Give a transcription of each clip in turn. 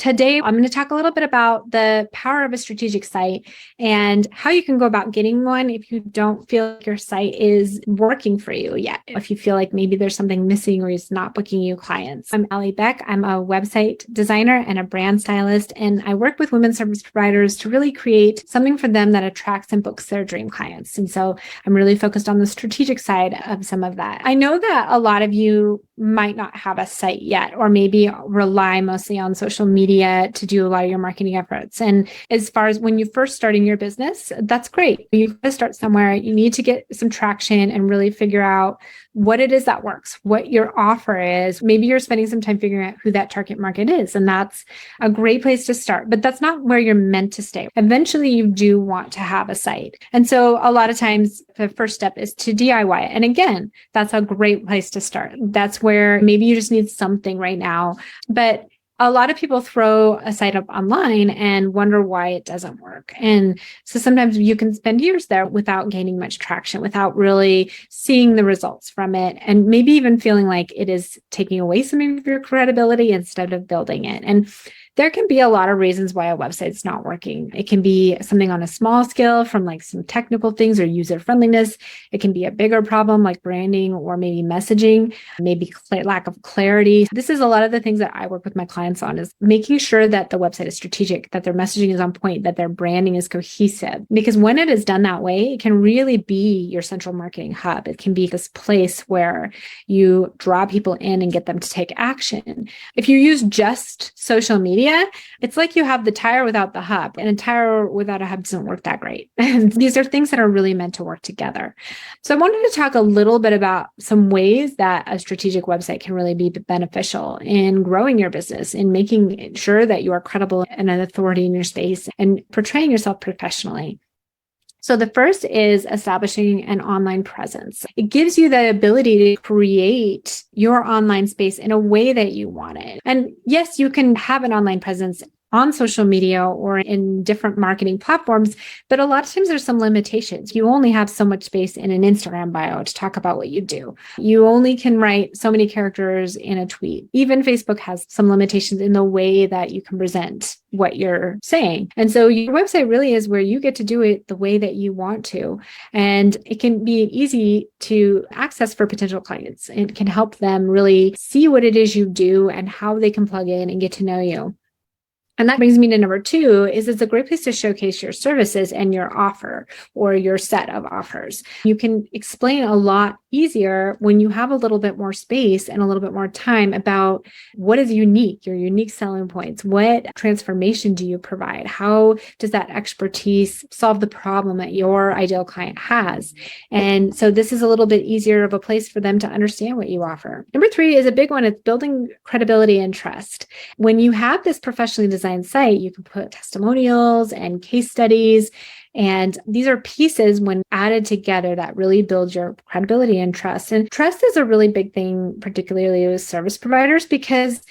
Today, I'm going to talk a little bit about the power of a strategic site and how you can go about getting one if you don't feel like your site is working for you yet. If you feel like maybe there's something missing or it's not booking you clients. I'm Allie Beck. I'm a website designer and a brand stylist, and I work with women's service providers to really create something for them that attracts and books their dream clients. And so I'm really focused on the strategic side of some of that. I know that a lot of you might not have a site yet, or maybe rely mostly on social media to do a lot of your marketing efforts. And as far as when you're first starting your business, that's great. You've got to start somewhere. You need to get some traction and really figure out what it is that works, what your offer is. Maybe you're spending some time figuring out who that target market is, and that's a great place to start. But that's not where you're meant to stay. Eventually, you do want to have a site. And so a lot of times, the first step is to DIY it. And again, that's a great place to start. That's where maybe you just need something right now. But a lot of people throw a site up online and wonder why it doesn't work. And so sometimes you can spend years there without gaining much traction, without really seeing the results from it, and maybe even feeling like it is taking away some of your credibility instead of building it. And there can be a lot of reasons why a website's not working. It can be something on a small scale from like some technical things or user friendliness. It can be a bigger problem like branding or maybe messaging, maybe lack of clarity. This is a lot of the things that I work with my clients on, is making sure that the website is strategic, that their messaging is on point, that their branding is cohesive. Because when it is done that way, it can really be your central marketing hub. It can be this place where you draw people in and get them to take action. If you use just social media, it's like you have the tire without the hub, and a tire without a hub doesn't work that great. And these are things that are really meant to work together. So I wanted to talk a little bit about some ways that a strategic website can really be beneficial in growing your business, in making sure that you are credible and an authority in your space and portraying yourself professionally. So the first is establishing an online presence. It gives you the ability to create your online space in a way that you want it. And yes, you can have an online presence on social media or in different marketing platforms, but a lot of times there's some limitations. You only have so much space in an Instagram bio to talk about what you do. You only can write so many characters in a tweet. Even Facebook has some limitations in the way that you can present what you're saying. And so your website really is where you get to do it the way that you want to. And it can be easy to access for potential clients. It can help them really see what it is you do and how they can plug in and get to know you. And that brings me to number 2, is it's a great place to showcase your services and your offer or your set of offers. You can explain a lot easier when you have a little bit more space and a little bit more time about what is unique, your unique selling points. What transformation do you provide? How does that expertise solve the problem that your ideal client has? And so this is a little bit easier of a place for them to understand what you offer. Number 3 is a big one. It's building credibility and trust. When you have this professionally designed site, you can put testimonials and case studies. And these are pieces, when added together, that really build your credibility and trust. And trust is a really big thing, particularly with service providers, because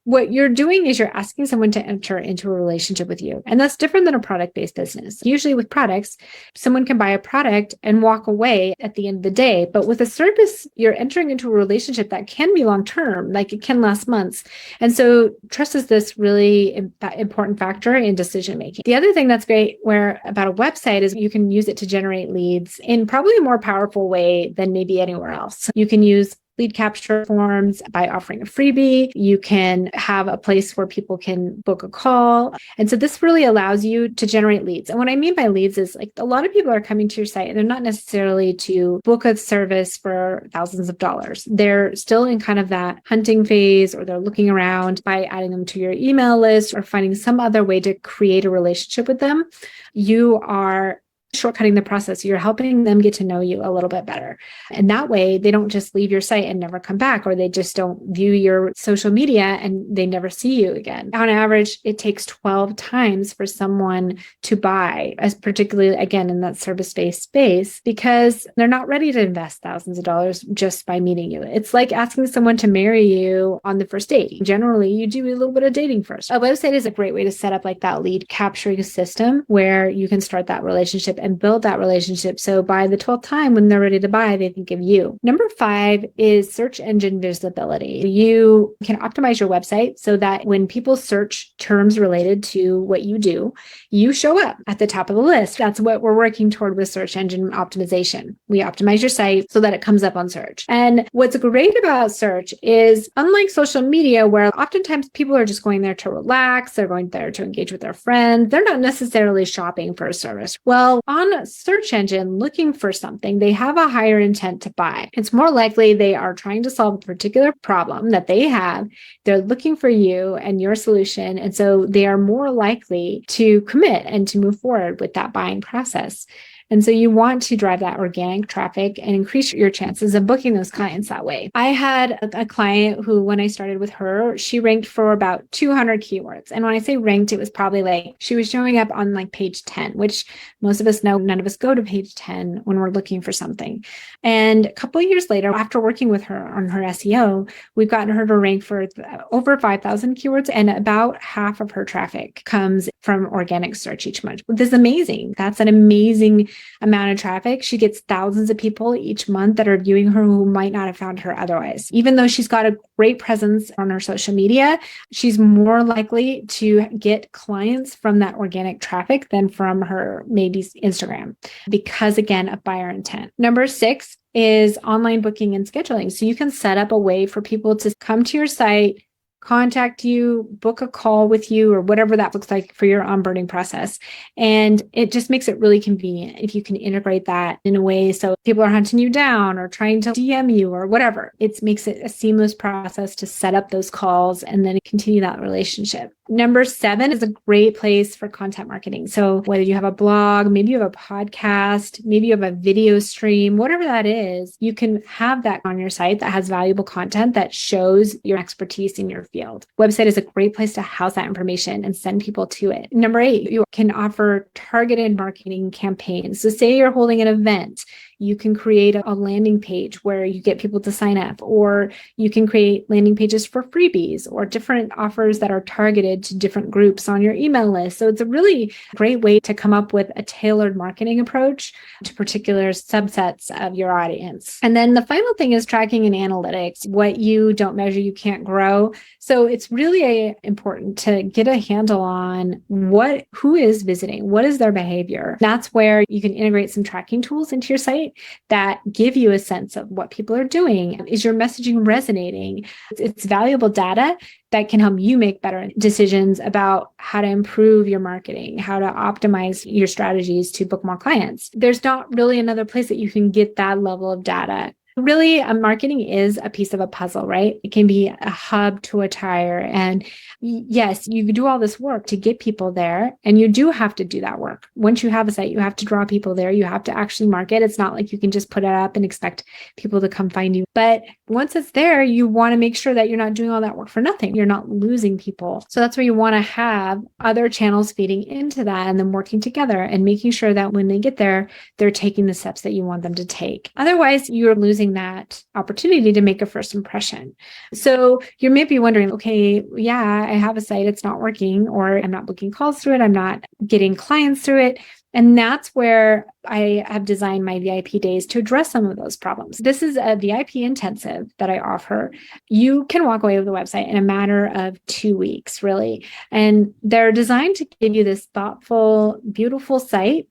what you're doing is you're asking someone to enter into a relationship with you. And that's different than a product-based business. Usually with products, someone can buy a product and walk away at the end of the day. But with a service, you're entering into a relationship that can be long-term, like it can last months. And so trust is this really important factor in decision-making. The other thing that's great about a website is you can use it to generate leads in probably a more powerful way than maybe anywhere else. You can use lead capture forms by offering a freebie. You can have a place where people can book a call. And so this really allows you to generate leads. And what I mean by leads is, like, a lot of people are coming to your site and they're not necessarily to book a service for thousands of dollars. They're still in kind of that hunting phase, or they're looking around by adding them to your email list or finding some other way to create a relationship with them. You are shortcutting the process. You're helping them get to know you a little bit better. And that way, they don't just leave your site and never come back, or they just don't view your social media and they never see you again. On average, it takes 12 times for someone to buy, as particularly, again, in that service-based space, because they're not ready to invest thousands of dollars just by meeting you. It's like asking someone to marry you on the first date. Generally, you do a little bit of dating first. A website is a great way to set up like that lead capturing system where you can start that relationship and build that relationship. So by the 12th time when they're ready to buy, they think of you. Number 5 is search engine visibility. You can optimize your website so that when people search terms related to what you do, you show up at the top of the list. That's what we're working toward with search engine optimization. We optimize your site so that it comes up on search. And what's great about search is, unlike social media, where oftentimes people are just going there to relax, they're going there to engage with their friends, they're not necessarily shopping for a service. Well, on a search engine looking for something, they have a higher intent to buy. It's more likely they are trying to solve a particular problem that they have. They're looking for you and your solution. And so they are more likely to commit and to move forward with that buying process. And so you want to drive that organic traffic and increase your chances of booking those clients that way. I had a client who, when I started with her, she ranked for about 200 keywords. And when I say ranked, it was probably like she was showing up on like page 10, which most of us know none of us go to page 10 when we're looking for something. And a couple of years later, after working with her on her SEO, we've gotten her to rank for over 5,000 keywords, and about half of her traffic comes from organic search each month. This is amazing. That's an amazing amount of traffic. She gets thousands of people each month that are viewing her who might not have found her otherwise. Even though she's got a great presence on her social media, she's more likely to get clients from that organic traffic than from her maybe Instagram, because again, of buyer intent. Number 6 is online booking and scheduling. So you can set up a way for people to come to your site, contact you, book a call with you, or whatever that looks like for your onboarding process. And it just makes it really convenient if you can integrate that in a way so people are hunting you down or trying to DM you or whatever. It makes it a seamless process to set up those calls and then continue that relationship. Number 7 is a great place for content marketing. So whether you have a blog, maybe you have a podcast, maybe you have a video stream, whatever that is, you can have that on your site that has valuable content that shows your expertise in your field. Website is a great place to house that information and send people to it. Number 8, you can offer targeted marketing campaigns. So say you're holding an event, you can create a landing page where you get people to sign up, or you can create landing pages for freebies or different offers that are targeted to different groups on your email list. So it's a really great way to come up with a tailored marketing approach to particular subsets of your audience. And then the final thing is tracking and analytics. What you don't measure, you can't grow. So it's really important to get a handle on who is visiting, what is their behavior. That's where you can integrate some tracking tools into your site that give you a sense of what people are doing. Is your messaging resonating? It's valuable data that can help you make better decisions about how to improve your marketing, how to optimize your strategies to book more clients. There's not really another place that you can get that level of data. Really, marketing is a piece of a puzzle, right? It can be a hub to a tire. And yes, you do all this work to get people there, and you do have to do that work. Once you have a site, you have to draw people there. You have to actually market. It's not like you can just put it up and expect people to come find you. But once it's there, you want to make sure that you're not doing all that work for nothing. You're not losing people. So that's where you want to have other channels feeding into that and then working together and making sure that when they get there, they're taking the steps that you want them to take. Otherwise, you're losing that opportunity to make a first impression. So you may be wondering, okay, yeah, I have a site, it's not working, or I'm not booking calls through it, I'm not getting clients through it. And that's where I have designed my VIP days to address some of those problems. This is a VIP intensive that I offer. You can walk away with the website in a matter of 2 weeks, really. And they're designed to give you this thoughtful, beautiful site,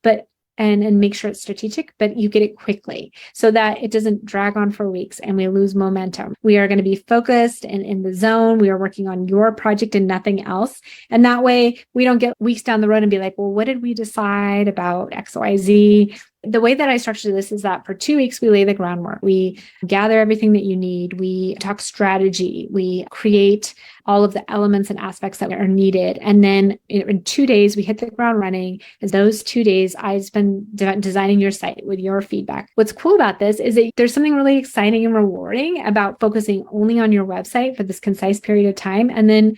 and make sure it's strategic, but you get it quickly so that it doesn't drag on for weeks and we lose momentum. We are going to be focused and in the zone. We are working on your project and nothing else. And that way we don't get weeks down the road and be like, well, what did we decide about XYZ? The way that I structure this is that for 2 weeks, we lay the groundwork. We gather everything that you need. We talk strategy. We create all of the elements and aspects that are needed. And then in 2 days, we hit the ground running. As those 2 days, I spend designing your site with your feedback. What's cool about this is that there's something really exciting and rewarding about focusing only on your website for this concise period of time. And then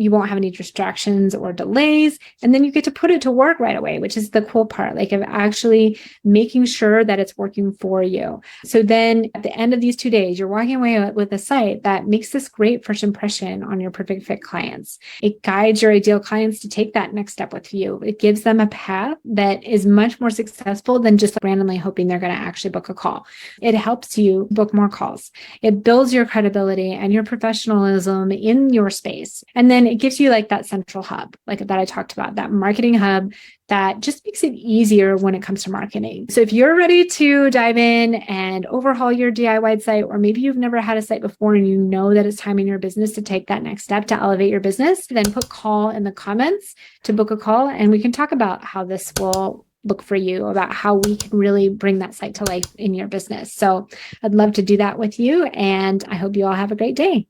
you won't have any distractions or delays. And then you get to put it to work right away, which is the cool part, like of actually making sure that it's working for you. So then at the end of these 2 days, you're walking away with a site that makes this great first impression on your perfect fit clients. It guides your ideal clients to take that next step with you. It gives them a path that is much more successful than just randomly hoping they're going to actually book a call. It helps you book more calls. It builds your credibility and your professionalism in your space. And then it gives you like that central hub, like that I talked about, that marketing hub that just makes it easier when it comes to marketing. So if you're ready to dive in and overhaul your DIY site, or maybe you've never had a site before and you know that it's time in your business to take that next step to elevate your business, then put call in the comments to book a call, and we can talk about how this will look for you, about how we can really bring that site to life in your business. So I'd love to do that with you, and I hope you all have a great day.